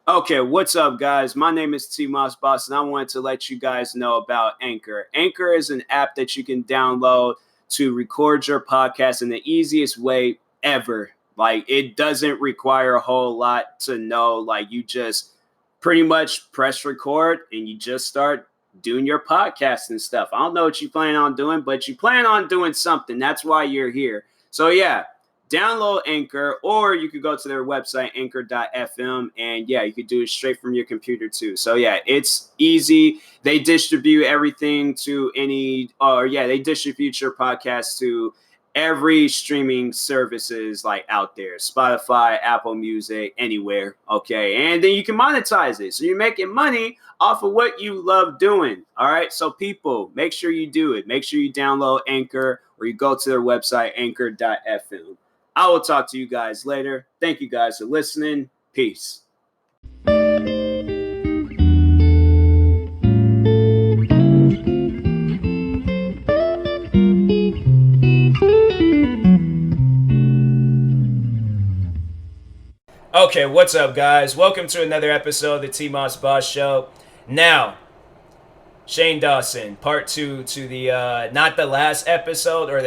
Okay, what's up, guys? My name is TMossBoss, and I wanted to let you guys know about Anchor. Anchor is an app that you can download to record your podcast in the easiest way ever. Like, it doesn't require a whole lot to know. Like, you just pretty much press record and you just start doing your podcast and stuff. I don't know what you plan on doing, but you plan on doing something. That's why you're here. So, yeah, download Anchor, or you could go to their website, anchor.fm, and yeah, you could do it straight from your computer too. So yeah, it's easy. They distribute everything to they distribute your podcast to every streaming services like out there, Spotify, Apple Music, anywhere. Okay, and then you can monetize it, so you're making money off of what you love doing. All right, so people, make sure you do it. Make sure you download Anchor, or you go to their website, anchor.fm. I will talk to you guys later. Thank you guys for listening. Peace. Okay, what's up, guys? Welcome to another episode of the TMossBoss Show. Now, Shane Dawson, part 2 to the, not the last episode, part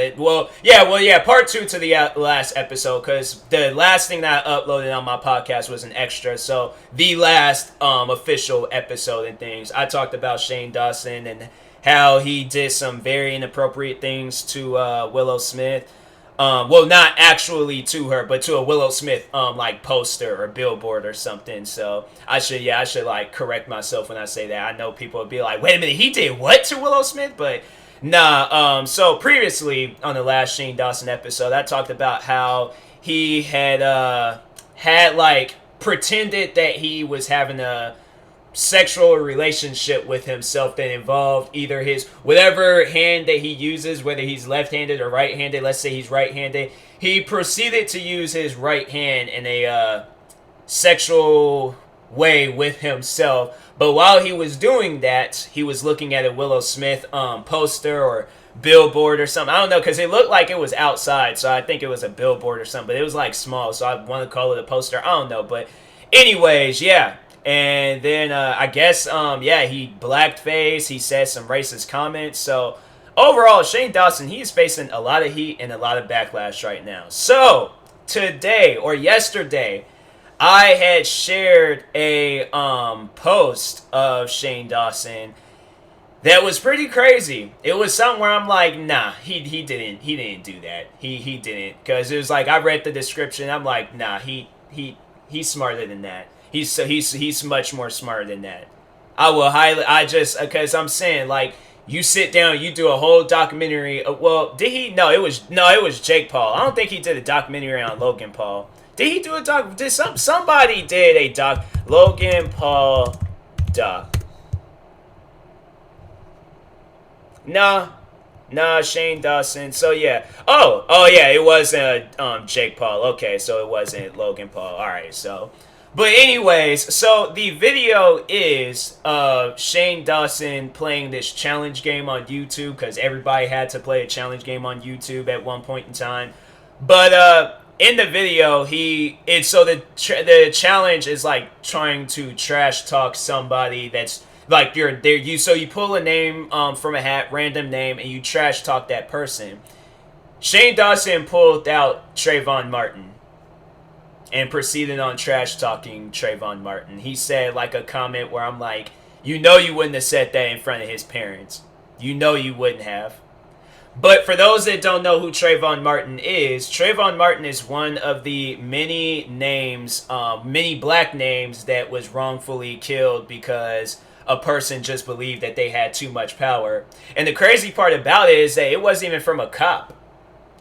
2 to the last episode, because the last thing that I uploaded on my podcast was an extra, so the last official episode and things. I talked about Shane Dawson and how he did some very inappropriate things to Willow Smith. Not actually to her, but to a Willow Smith, like poster or billboard or something. So I should like correct myself when I say that. I know people would be like, wait a minute, he did what to Willow Smith? But nah, so previously on the last Shane Dawson episode, I talked about how he had like pretended that he was having a sexual relationship with himself that involved either his whatever hand that he uses, whether he's left-handed or right-handed. Let's say he's right-handed. He proceeded to use his right hand in a sexual way with himself. But while he was doing that, he was looking at a Willow Smith poster or billboard or something. I don't know, because it looked like it was outside, so I think it was a billboard or something. But it was like small, so I want to call it a poster. I don't know, but anyways, yeah. And then I guess he blackface. He said some racist comments. So overall, Shane Dawson, he's facing a lot of heat and a lot of backlash right now. So today or yesterday, I had shared a post of Shane Dawson that was pretty crazy. It was something where I'm like, nah, he didn't do that. He didn't, because it was like, I read the description. I'm like, nah, he's smarter than that. He's much more smarter than that. Because I'm saying, like, you sit down, you do a whole documentary. Did he? No, it was Jake Paul. I don't think he did a documentary on Logan Paul. Did he do a doc? Somebody did a doc? Logan Paul doc. Nah, Shane Dawson. So yeah. Oh yeah, it was Jake Paul. Okay, so it wasn't Logan Paul. All right, so. But anyways, so the video is Shane Dawson playing this challenge game on YouTube, because everybody had to play a challenge game on YouTube at one point in time. But in the video, the challenge is like trying to trash talk somebody that's like so you pull a name from a hat, random name, and you trash talk that person. Shane Dawson pulled out Trayvon Martin and proceeded on trash talking Trayvon Martin. He said like a comment where I'm like, you wouldn't have said that in front of his parents. You wouldn't have. But for those that don't know who Trayvon Martin is one of the many names, many black names that was wrongfully killed because a person just believed that they had too much power. And the crazy part about it is that it wasn't even from a cop.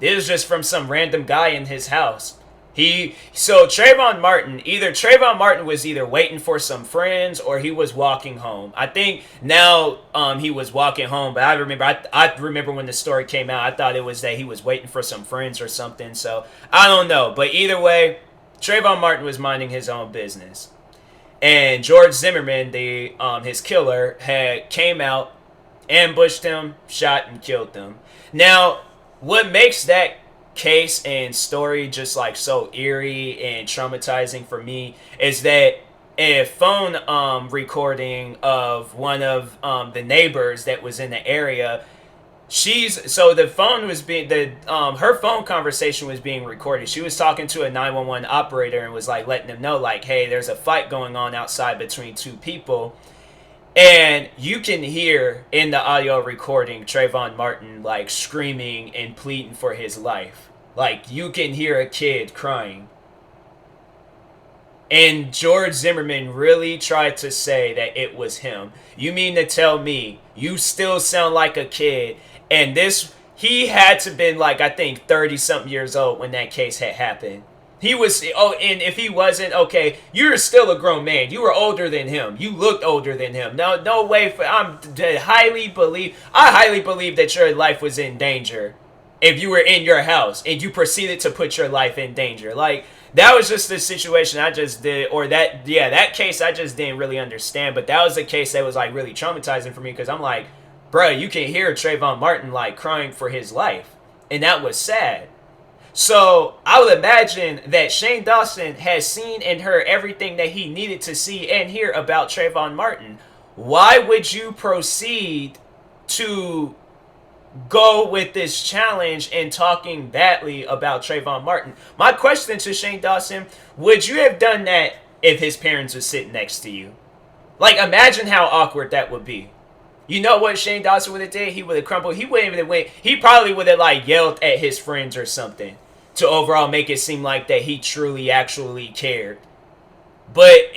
It was just from some random guy in his house. Trayvon Martin was either waiting for some friends or he was walking home. I think now he was walking home, but I remember when the story came out, I thought it was that he was waiting for some friends or something. So I don't know, but either way, Trayvon Martin was minding his own business, and George Zimmerman, his killer, came out, ambushed him, shot and killed him. Now, what makes that case and story just like so eerie and traumatizing for me is that a phone recording of one of the neighbors that was in the area. So the phone was being her phone conversation was being recorded. She was talking to a 911 operator and was like letting them know like, hey, there's a fight going on outside between two people. And you can hear in the audio recording Trayvon Martin like screaming and pleading for his life. Like you can hear a kid crying. And George Zimmerman really tried to say that it was him. You mean to tell me you still sound like a kid? And he had to been like, I think 30 something years old when that case had happened. He was, and if he wasn't, okay, you're still a grown man. You were older than him. You looked older than him. No way I highly believe that your life was in danger if you were in your house and you proceeded to put your life in danger. Like, that was just the situation I just did, or that case I just didn't really understand. But that was a case that was like really traumatizing for me because I'm like, bruh, you can hear Trayvon Martin like crying for his life. And that was sad. So I would imagine that Shane Dawson has seen and heard everything that he needed to see and hear about Trayvon Martin. Why would you proceed to go with this challenge and talking badly about Trayvon Martin? My question to Shane Dawson, would you have done that if his parents were sitting next to you? Like, imagine how awkward that would be. You know what Shane Dawson would have did? He would have crumbled. He wouldn't even have went. He probably would have like yelled at his friends or something to overall make it seem like that he truly actually cared. But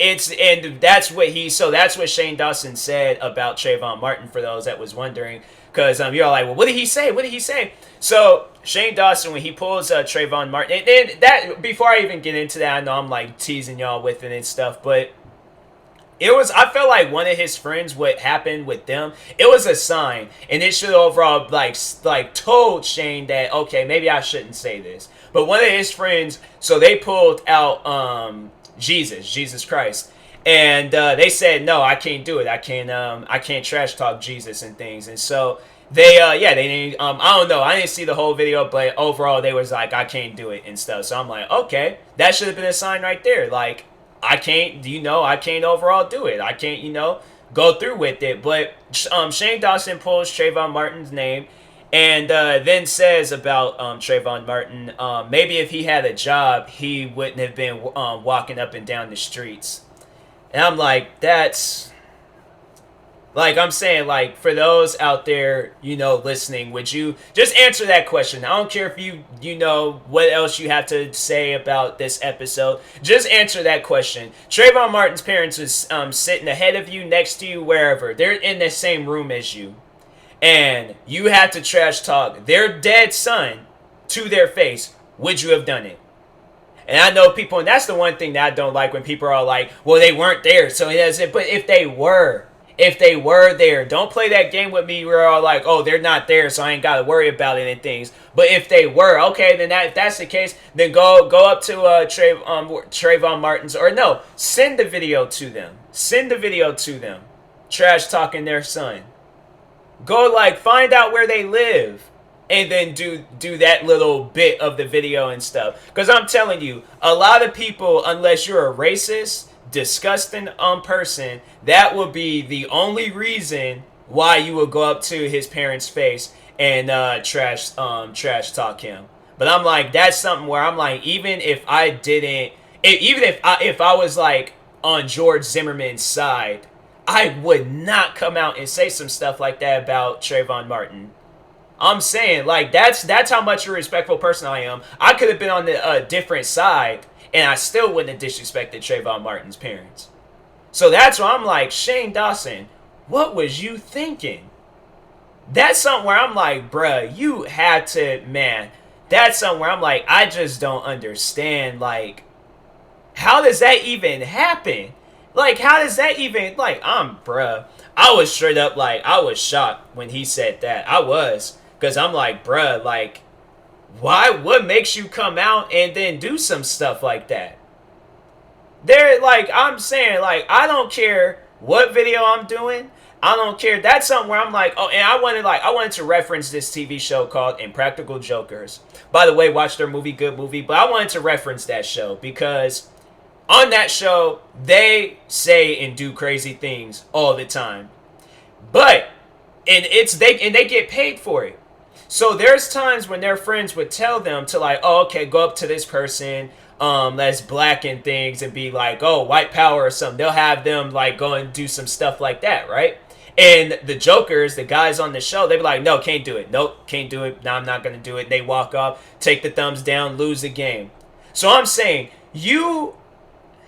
that's what Shane Dawson said about Trayvon Martin, for those that was wondering. Because you're all like, well, what did he say? What did he say? So Shane Dawson, when he pulls Trayvon Martin, and that, before I even get into that, I know I'm like teasing y'all with it and stuff, but I felt like one of his friends, what happened with them, it was a sign. And it should overall like told Shane that, okay, maybe I shouldn't say this. But one of his friends, so they pulled out Jesus Christ. And they said, no, I can't do it. I can't trash talk Jesus and things. And so they didn't, I don't know. I didn't see the whole video, but overall they was like, I can't do it and stuff. So I'm like, okay, that should have been a sign right there. Like, I can't overall do it. I can't, go through with it. But Shane Dawson pulls Trayvon Martin's name and then says about Trayvon Martin, maybe if he had a job, he wouldn't have been walking up and down the streets. And I'm like, that's... Like, I'm saying, like, for those out there, listening, would you just answer that question? I don't care if you know what else you have to say about this episode. Just answer that question. Trayvon Martin's parents was sitting ahead of you, next to you, wherever. They're in the same room as you. And you have to trash talk their dead son to their face. Would you have done it? And I know people, and that's the one thing that I don't like when people are like, well, they weren't there, so it doesn't. But if they were there, don't play that game with me where you're all like, oh, they're not there, so I ain't got to worry about it and things. But if they were, okay, then if that's the case, then go up to Trayvon Martin's, or no, send the video to them. Send the video to them. Trash talking their son. Go, like, find out where they live. And then do that little bit of the video and stuff. Because I'm telling you, a lot of people, unless you're a racist, disgusting person, that would be the only reason why you would go up to his parents' face and trash talk him. But I'm like, that's something where I'm like, even if I was like on George Zimmerman's side, I would not come out and say some stuff like that about Trayvon Martin. I'm saying, like, that's how much a respectful person I am. I could have been on the different side, and I still wouldn't have disrespected Trayvon Martin's parents. So that's why I'm like, Shane Dawson, what was you thinking? That's something where I'm like, bruh, you had to, man. That's something where I'm like, I just don't understand. Like, how does that even happen? Like, how does that even, like, bruh. I was straight up, like, I was shocked when he said that. I was. Because I'm like, bruh, like, what makes you come out and then do some stuff like that? I'm saying, like, I don't care what video I'm doing. I don't care. That's something where I'm like, oh, and I wanted to reference this TV show called Impractical Jokers. By the way, watch their movie, good movie. But I wanted to reference that show because On that show, they say and do crazy things all the time. But they get paid for it. So there's times when their friends would tell them to like, oh, okay, go up to this person that's black and things and be like, oh, white power or something. They'll have them like go and do some stuff like that, right? And the jokers, the guys on the show, they be like, no, can't do it. Nope, can't do it. No, I'm not going to do it. They walk off, take the thumbs down, lose the game. So I'm saying you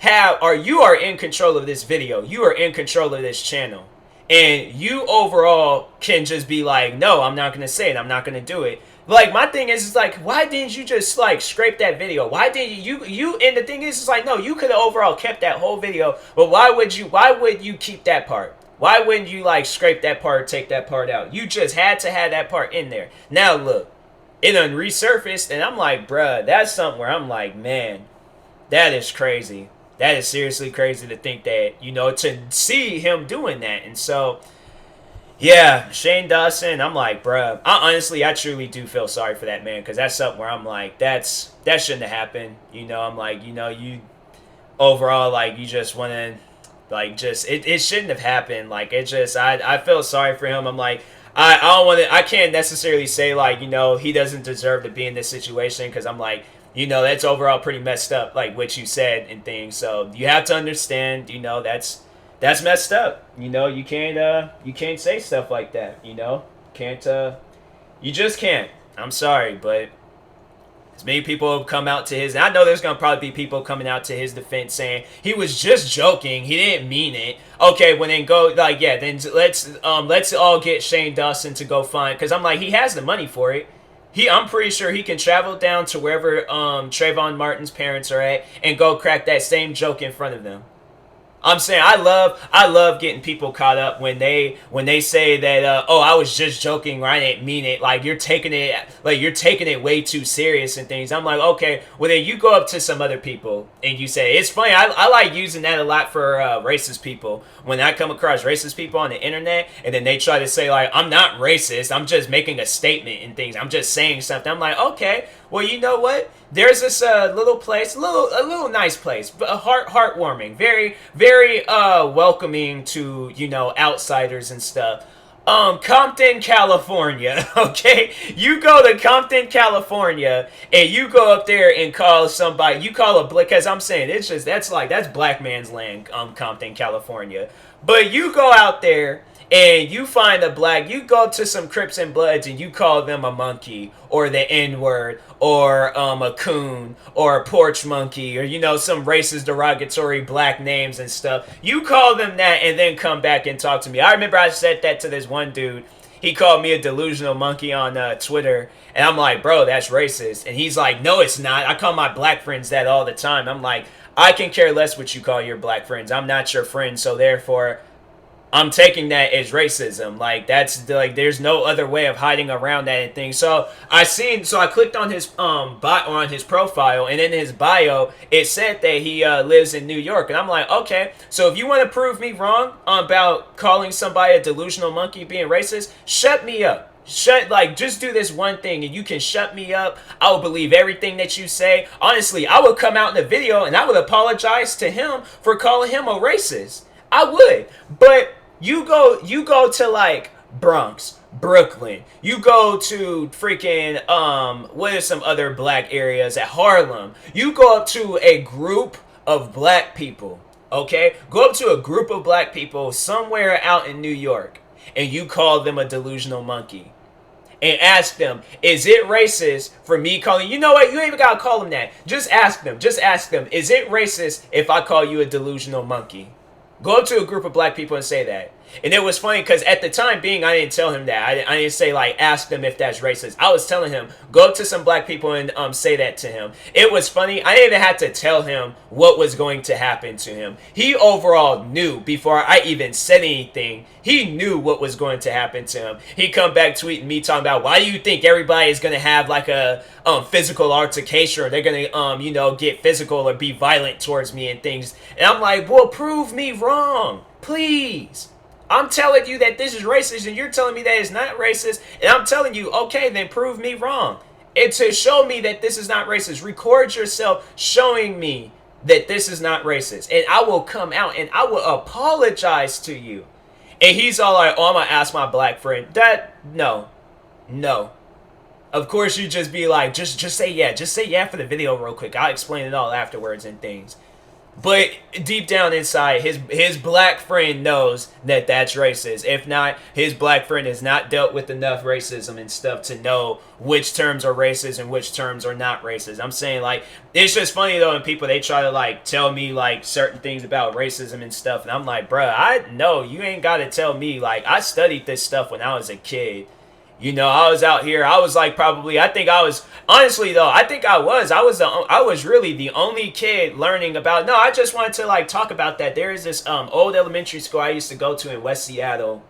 are in control of this video. You are in control of this channel. And you overall can just be like, no, I'm not going to say it. I'm not going to do it. Like, my thing is like, why didn't you just, like, scrape that video? Why didn't you, and the thing is, it's like, no, you could have overall kept that whole video, but why would you keep that part? Why wouldn't you, like, scrape that part or take that part out? You just had to have that part in there. Now, look, it done resurfaced, and I'm like, bruh, that's something where I'm like, man, that is crazy. That is seriously crazy to think that, you know, to see him doing that. And so, yeah, Shane Dawson, I'm like, bruh, I truly do feel sorry for that man, because that's something where I'm like, that shouldn't have happened. You know, I'm like, you know, you overall, like, you just want to, like, just, it shouldn't have happened. Like, it just, I feel sorry for him. I'm like, I don't want to, I can't necessarily say, like, you know, he doesn't deserve to be in this situation, because I'm like, you know, that's overall pretty messed up, like what you said and things. So you have to understand, you know, that's messed up. You know, you can't say stuff like that. You know, you just can't. I'm sorry, but as many people have come out to his, and I know there's gonna probably be people coming out to his defense saying he was just joking, he didn't mean it. Okay, well then go, like, yeah, then let's all get Shane Dawson to go find, because I'm like, he has the money for it. I'm pretty sure he can travel down to wherever Trayvon Martin's parents are at and go crack that same joke in front of them. I'm saying I love getting people caught up when they say that oh, I was just joking or I didn't mean it. Like you're taking it way too serious and things. I'm like, okay, well then you go up to some other people and you say, it's funny. I like using that a lot for racist people. When I come across racist people on the internet and then they try to say like, I'm not racist, I'm just making a statement and things, I'm just saying something. I'm like, okay, well, you know what? There's this little place, a little nice place, but heartwarming, very, very welcoming to, you know, outsiders and stuff. Compton, California. Okay, you go to Compton, California, and you go up there and call somebody. You call a black, because I'm saying it's just that's black man's land. Compton, California. But you go out there and you find a black, you go to some Crips and Bloods and you call them a monkey or the N-word or a coon or a porch monkey or, you know, some racist derogatory black names and stuff. You call them that and then come back and talk to me. I remember I said that to this one dude. He called me a delusional monkey on Twitter. And I'm like, bro, that's racist. And he's like, no, it's not. I call my black friends that all the time. I'm like, I can care less what you call your black friends. I'm not your friend. So therefore, I'm taking that as racism. Like that's like there's no other way of hiding around that and things. So I clicked on his on his profile, and in his bio it said that he lives in New York, and I'm like, okay, so if you want to prove me wrong about calling somebody a delusional monkey being racist, shut me up. Just do this one thing and you can shut me up. I will believe everything that you say. Honestly, I would come out in the video and I would apologize to him for calling him a racist. I would. But you go to like Bronx, Brooklyn. You go to freaking what are some other black areas at Harlem. You go up to a group of black people, okay? Go up to a group of black people somewhere out in New York and you call them a delusional monkey. And ask them, is it racist for me calling, you know what, you ain't even gotta call them that. Just ask them, is it racist if I call you a delusional monkey? Go up to a group of black people and say that. And it was funny because at the time being, I didn't tell him that. I didn't say, like, ask them if that's racist. I was telling him, go up to some black people and say that to him. It was funny. I didn't even have to tell him what was going to happen to him. He overall knew before I even said anything. He knew what was going to happen to him. He come back tweeting me talking about, why do you think everybody is going to have, like, a physical altercation or they're going to, you know, get physical or be violent towards me and things. And I'm like, well, prove me wrong. Please. I'm telling you that this is racist and you're telling me that it's not racist. And I'm telling you, okay, then prove me wrong. And to show me that this is not racist, record yourself showing me that this is not racist, and I will come out and I will apologize to you. And he's all like, oh, I'm gonna ask my black friend. No. Of course you just be like, just say yeah for the video real quick. I'll explain it all afterwards and things. But deep down inside, his black friend knows that that's racist. If not, his black friend has not dealt with enough racism and stuff to know which terms are racist and which terms are not racist. I'm saying, like, it's just funny, though, when people, they try to, like, tell me, like, certain things about racism and stuff. And I'm like, bruh, I know, you ain't got to tell me. Like, I studied this stuff when I was a kid. You know, I was out here. I was like probably. I think I was honestly though. I think I was really the only kid learning about. No, I just wanted to like talk about that. There is this old elementary school I used to go to in West Seattle,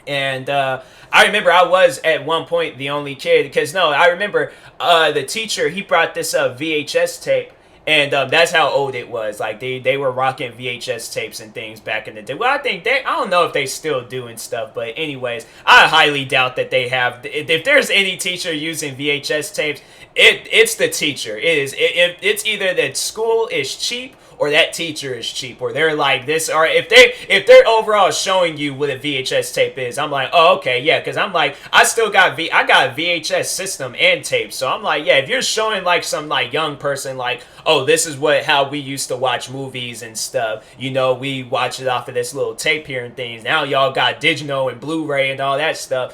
and I remember I was at one point the only kid because no, I remember the teacher, he brought this VHS tape. And that's how old it was. Like, they were rocking VHS tapes and things back in the day. Well, I don't know if they still do and stuff. But anyways, I highly doubt that they have. If there's any teacher using VHS tapes, it's the teacher. It's either that school is cheap or that teacher is cheap, or they're like this, or if they're overall showing you what a VHS tape is, I'm like, oh, okay, yeah, because I'm like, I got a VHS system and tape, so I'm like, yeah, if you're showing like some like young person like, oh, this is how we used to watch movies and stuff, you know, we watch it off of this little tape here and things. Now y'all got digital and Blu-ray and all that stuff,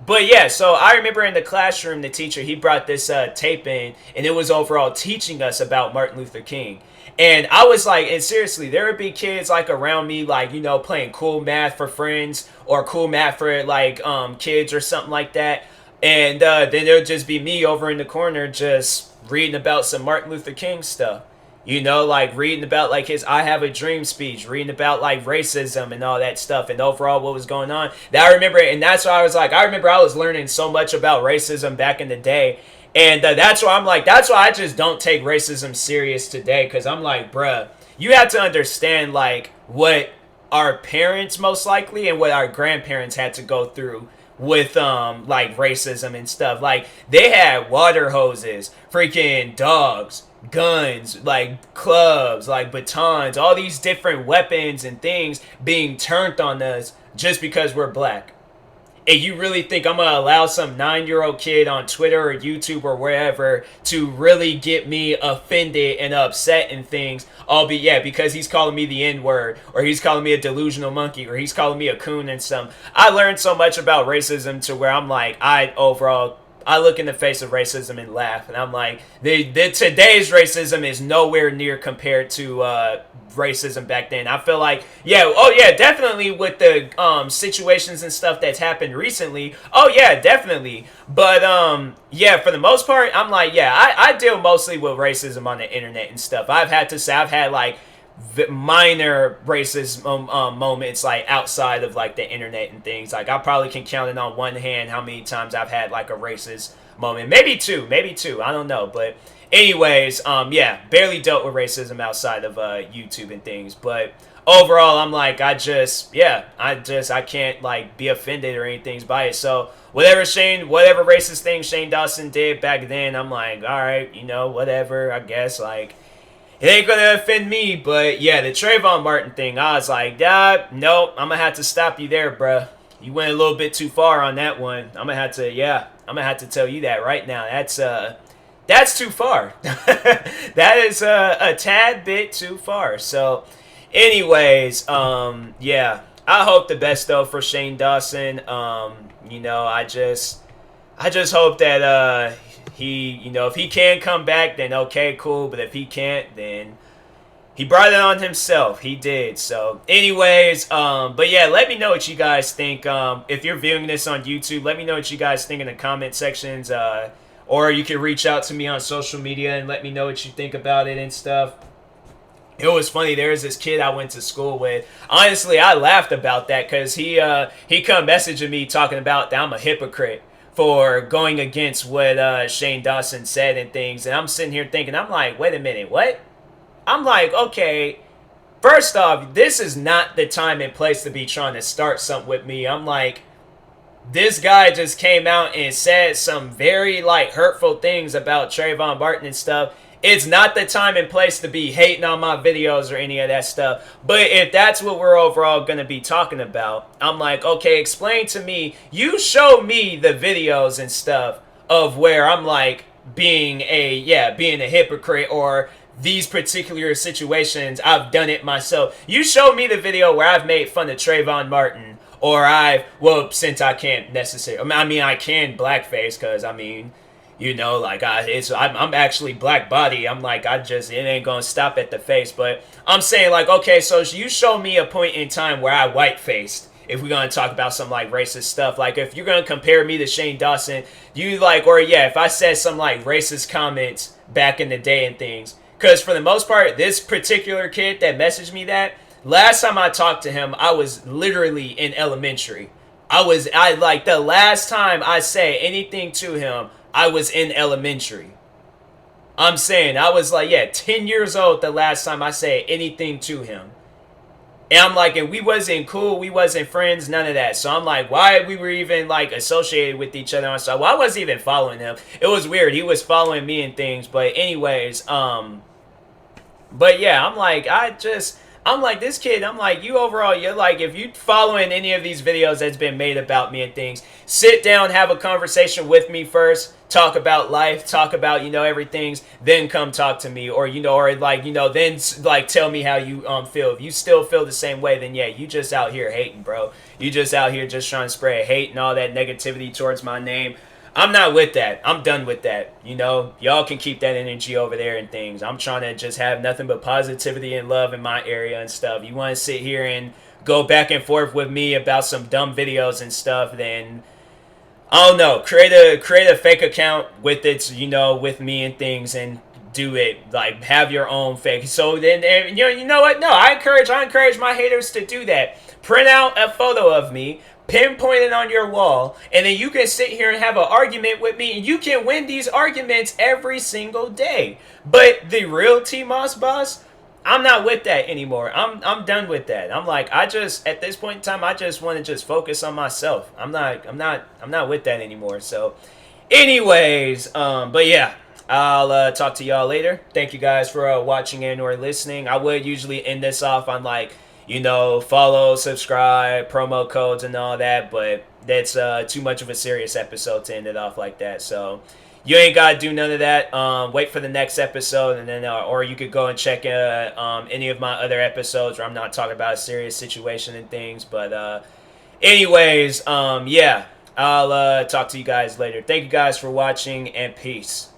But yeah, so I remember in the classroom, the teacher, he brought this tape in, and it was overall teaching us about Martin Luther King. And I was like, and seriously, there would be kids like around me, like, you know, playing cool math for friends or cool math for like kids or something like that. And then there would just be me over in the corner just reading about some Martin Luther King stuff. You know, like reading about like his I Have a Dream speech, reading about like racism and all that stuff and overall what was going on. That I remember, and that's why I was like, I remember I was learning so much about racism back in the day. And that's why I'm like, that's why I just don't take racism serious today. Because I'm like, bruh, you have to understand like what our parents most likely and what our grandparents had to go through with like racism and stuff. Like they had water hoses, freaking dogs, guns, like clubs, like batons, all these different weapons and things being turned on us just because we're black. And you really think I'm gonna allow some 9-year-old kid on Twitter or YouTube or wherever to really get me offended and upset and things, albeit because he's calling me the N-word, or he's calling me a delusional monkey, or he's calling me a coon and some. I learned so much about racism to where I'm like, I look in the face of racism and laugh, and I'm like, today's racism is nowhere near compared to racism back then. I feel like, definitely with the situations and stuff that's happened recently. Oh yeah, definitely. But for the most part, I'm like, I deal mostly with racism on the internet and stuff. I've had like minor racist moments like outside of like the internet and things. Like I probably can count it on one hand how many times I've had like a racist moment. Maybe two, I don't know. But anyways, barely dealt with racism outside of YouTube and things. But overall, I'm like, I can't like be offended or anything by it. So whatever racist thing Shane Dawson did back then, I'm like, all right, you know, whatever, I guess. Like, it ain't gonna offend me. But yeah, the Trayvon Martin thing, I was like, nope, I'm gonna have to stop you there, bruh. You went a little bit too far on that one. I'm gonna have to tell you that right now. That's too far. That is a tad bit too far. So anyways, I hope the best though for Shane Dawson. You know, I just hope that he, you know, if he can come back, then okay, cool. But if he can't, then he brought it on himself. He did. So anyways, but yeah, let me know what you guys think. If you're viewing this on YouTube, let me know what you guys think in the comment sections. Or you can reach out to me on social media and let me know what you think about it and stuff. It was funny. There was this kid I went to school with. Honestly, I laughed about that because he come messaging me talking about that I'm a hypocrite for going against what Shane Dawson said and things. And I'm sitting here thinking, I'm like, wait a minute, what? I'm like, okay, first off, this is not the time and place to be trying to start something with me. I'm like, this guy just came out and said some very like hurtful things about Trayvon Martin and stuff. It's not the time and place to be hating on my videos or any of that stuff. But if that's what we're overall going to be talking about, I'm like, okay, explain to me. You show me the videos and stuff of where I'm like being a hypocrite, or these particular situations I've done it myself. You show me the video where I've made fun of Trayvon Martin, or since I can't necessarily, I can blackface, because like I'm actually black body. I'm like, it ain't gonna stop at the face. But I'm saying, like, okay, so you show me a point in time where I white faced. If we're gonna talk about some like racist stuff, like if you're gonna compare me to Shane Dawson, if I said some like racist comments back in the day and things, because for the most part, this particular kid that messaged me that, last time I talked to him, I was literally in elementary. The last time I said anything to him, I was in elementary. I'm saying I was 10 years old the last time I said anything to him. And I'm like, and we wasn't cool, we wasn't friends, none of that. So I'm like, why we were even like associated with each other on stuff? Well, I wasn't even following him. It was weird. He was following me and things. But anyways, but yeah, I'm like, this kid, I'm like, you overall, you're like, if you following any of these videos that's been made about me and things, sit down, have a conversation with me first, talk about life, talk about, everything's, then come talk to me, or, then, tell me how you feel. If you still feel the same way, then yeah, you just out here hating, bro. You just out here just trying to spread hate and all that negativity towards my name. I'm not with that. I'm done with that. Y'all can keep that energy over there and things. I'm trying to just have nothing but positivity and love in my area and stuff. You want to sit here and go back and forth with me about some dumb videos and stuff, then I don't know. Create a fake account with it, with me and things, and do it. Like, have your own fake. So then, you know what? No, I encourage my haters to do that. Print out a photo of me, pinpoint it on your wall, and then you can sit here and have an argument with me, and you can win these arguments every single day. But the real TMossBoss, I'm not with that anymore. I'm done with that. I'm like, at this point in time, I just want to just focus on myself. I'm not with that anymore. So anyways, but yeah, I'll talk to y'all later. Thank you guys for watching and or listening. I would usually end this off on follow, subscribe, promo codes and all that, but that's too much of a serious episode to end it off like that. So you ain't gotta do none of that. Wait for the next episode, and then or you could go and check any of my other episodes where I'm not talking about a serious situation and things. But anyways, yeah, I'll talk to you guys later. Thank you guys for watching, and peace.